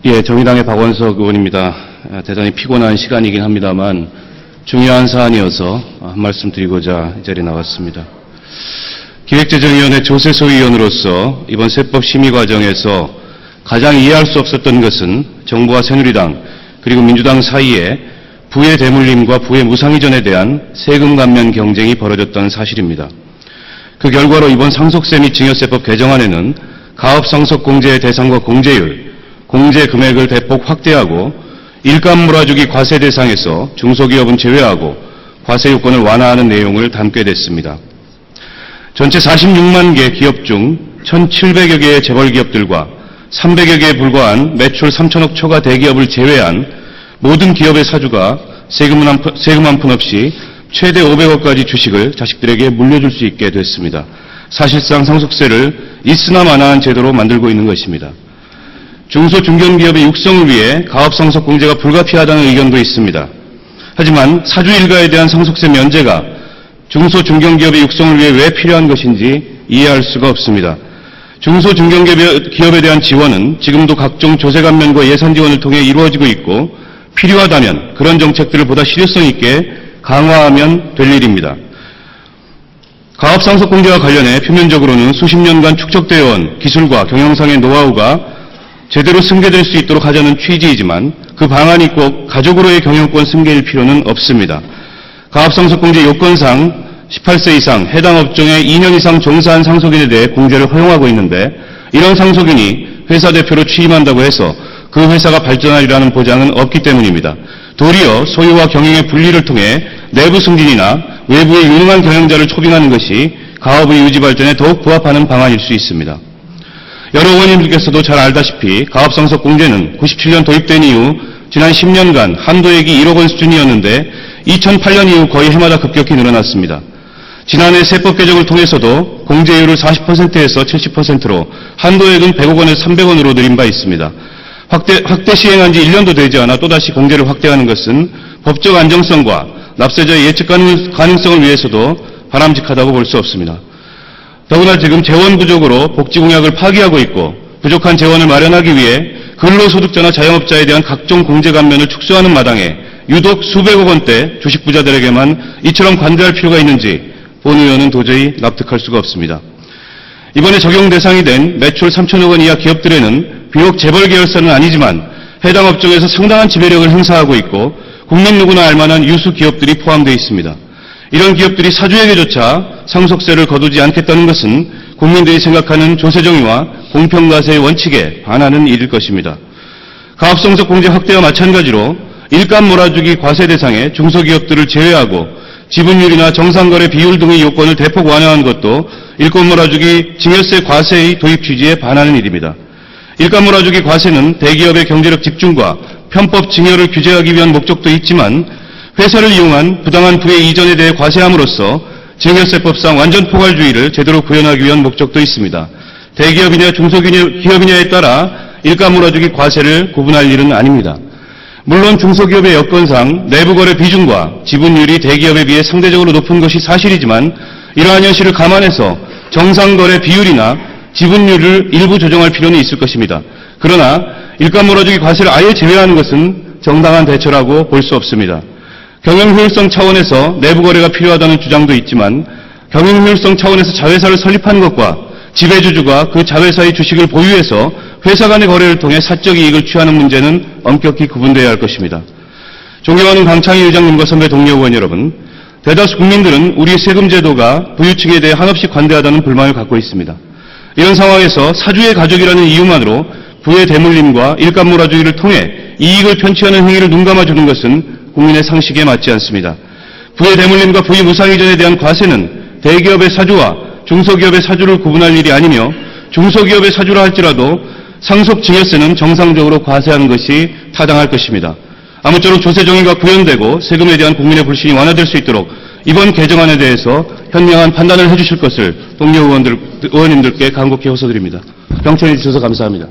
예, 정의당의 박원석 의원입니다. 대단히 피곤한 시간이긴 합니다만 중요한 사안이어서 한 말씀 드리고자 이 자리에 나왔습니다. 기획재정위원회 조세소 위원으로서 이번 세법 심의 과정에서 가장 이해할 수 없었던 것은 정부와 새누리당 그리고 민주당 사이에 부의 대물림과 부의 무상이전에 대한 세금 감면 경쟁이 벌어졌던 사실입니다. 그 결과로 이번 상속세 및 증여세법 개정안에는 가업 상속 공제의 대상과 공제율, 공제 금액을 대폭 확대하고 일감 몰아주기 과세 대상에서 중소기업은 제외하고 과세 요건을 완화하는 내용을 담게 됐습니다. 전체 46만 개 기업 중 1,700여 개의 재벌기업들과 300여 개에 불과한 매출 3천억 초과 대기업을 제외한 모든 기업의 사주가 세금 한 푼 없이 최대 500억까지 주식을 자식들에게 물려줄 수 있게 됐습니다. 사실상 상속세를 있으나 마나한 제도로 만들고 있는 것입니다. 중소 중견기업의 육성을 위해 가업상속 공제가 불가피하다는 의견도 있습니다. 하지만 사주 일가에 대한 상속세 면제가 중소 중견기업의 육성을 위해 왜 필요한 것인지 이해할 수가 없습니다. 중소 중견기업에 대한 지원은 지금도 각종 조세 감면과 예산 지원을 통해 이루어지고 있고 필요하다면 그런 정책들을 보다 실효성 있게 강화하면 될 일입니다. 가업상속 공제와 관련해 표면적으로는 수십 년간 축적되어 온 기술과 경영상의 노하우가 제대로 승계될 수 있도록 하자는 취지이지만 그 방안이 꼭 가족으로의 경영권 승계일 필요는 없습니다. 가업상속공제 요건상 18세 이상 해당 업종에 2년 이상 종사한 상속인에 대해 공제를 허용하고 있는데 이런 상속인이 회사 대표로 취임한다고 해서 그 회사가 발전하리라는 보장은 없기 때문입니다. 도리어 소유와 경영의 분리를 통해 내부 승진이나 외부의 유능한 경영자를 초빙하는 것이 가업의 유지 발전에 더욱 부합하는 방안일 수 있습니다. 여러 의원님들께서도 잘 알다시피 가업상속 공제는 97년 도입된 이후 지난 10년간 한도액이 1억 원 수준이었는데 2008년 이후 거의 해마다 급격히 늘어났습니다. 지난해 세법 개정을 통해서도 공제율을 40%에서 70%로 한도액은 100억 원에서 300원으로 늘린 바 있습니다. 확대 시행한 지 1년도 되지 않아 또다시 공제를 확대하는 것은 법적 안정성과 납세자의 예측 가능성을 위해서도 바람직하다고 볼 수 없습니다. 더구나 지금 재원 부족으로 복지 공약을 파기하고 있고 부족한 재원을 마련하기 위해 근로소득자나 자영업자에 대한 각종 공제 감면을 축소하는 마당에 유독 수백억 원대 주식 부자들에게만 이처럼 관대할 필요가 있는지 본 의원은 도저히 납득할 수가 없습니다. 이번에 적용 대상이 된 매출 3천억 원 이하 기업들에는 비록 재벌 계열사는 아니지만 해당 업종에서 상당한 지배력을 행사하고 있고 국민 누구나 알만한 유수 기업들이 포함되어 있습니다. 이런 기업들이 사주에게조차 상속세를 거두지 않겠다는 것은 국민들이 생각하는 조세정의와 공평과세의 원칙에 반하는 일일 것입니다. 가업상속 공제 확대와 마찬가지로 일감 몰아주기 과세 대상에 중소기업들을 제외하고 지분율이나 정상거래 비율 등의 요건을 대폭 완화한 것도 일감 몰아주기 증여세 과세의 도입 취지에 반하는 일입니다. 일감 몰아주기 과세는 대기업의 경제력 집중과 편법 증여를 규제하기 위한 목적도 있지만 회사를 이용한 부당한 부의 이전에 대해 과세함으로써 증여세법상 완전 포괄주의를 제대로 구현하기 위한 목적도 있습니다. 대기업이냐 중소기업이냐에 따라 일감 몰아주기 과세를 구분할 일은 아닙니다. 물론 중소기업의 여건상 내부거래 비중과 지분율이 대기업에 비해 상대적으로 높은 것이 사실이지만 이러한 현실을 감안해서 정상거래 비율이나 지분율을 일부 조정할 필요는 있을 것입니다. 그러나 일감 몰아주기 과세를 아예 제외하는 것은 정당한 대처라고 볼 수 없습니다. 경영효율성 차원에서 내부거래가 필요하다는 주장도 있지만 경영효율성 차원에서 자회사를 설립하는 것과 지배주주가 그 자회사의 주식을 보유해서 회사 간의 거래를 통해 사적 이익을 취하는 문제는 엄격히 구분되어야 할 것입니다. 존경하는 강창희 의장님과 선배 동료 의원 여러분, 대다수 국민들은 우리 세금 제도가 부유층에 대해 한없이 관대하다는 불만을 갖고 있습니다. 이런 상황에서 사주의 가족이라는 이유만으로 부의 대물림과 일감 몰아주기를 통해 이익을 편취하는 행위를 눈감아주는 것은 국민의 상식에 맞지 않습니다. 부의 대물림과 부의 무상이전에 대한 과세는 대기업의 사주와 중소기업의 사주를 구분할 일이 아니며 중소기업의 사주라 할지라도 상속 증여세는 정상적으로 과세하는 것이 타당할 것입니다. 아무쪼록 조세정의가 구현되고 세금에 대한 국민의 불신이 완화될 수 있도록 이번 개정안에 대해서 현명한 판단을 해주실 것을 동료 의원님들께 간곡히 호소드립니다. 경청해 주셔서 감사합니다.